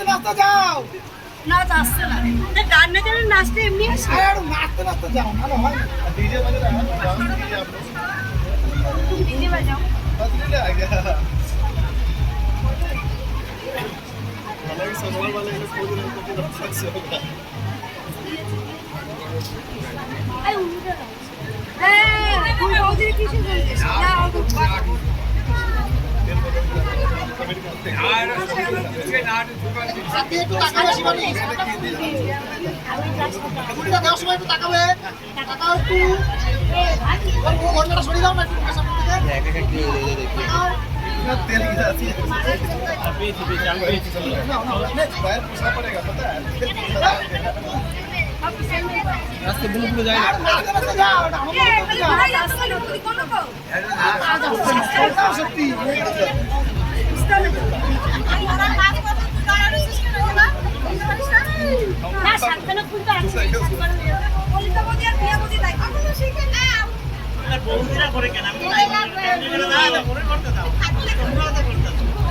নাচতে নাচতে যাও। না আসছে না গান না জানেন নাচতে এমনি আর নাচতে নাচতে যাও, ভালো হয় না। डीजे बज रहा है डांस कीजिए आप लोग ডিজে বাজাও बज ले आ गया हालांकि सनवाल वाले ने खोज रहे थे कि रक्षा से होगा আই উঠে দাও হ্যাঁ তুমি ওদের কিছু বলছিস না ও সাথে একটু তাকাবে শিবানী। ঘুরিটা দেওয়ার সময় একটু তাকাবে। তাকাও একটু। ও ঘন্টাটা সরিয়ে দাও না একটু সামনে থেকে। इतना तेल की जाती है अभी थी चाल रही थी पैर पूछना पड़ेगा पता है रास्ते बुलू बुलू जाएगा আর নাচতে নাচতে যাও, এটা আমার এ মতো খালি যাও। ভাই আসলে তুমি কোন কো যাও, সত্যি। না সাতখানা ফুল তো আছে বলি তো বলি আর বিয়া বলি তাই আমরা শিখে না বৌদিরা করে কেন আমি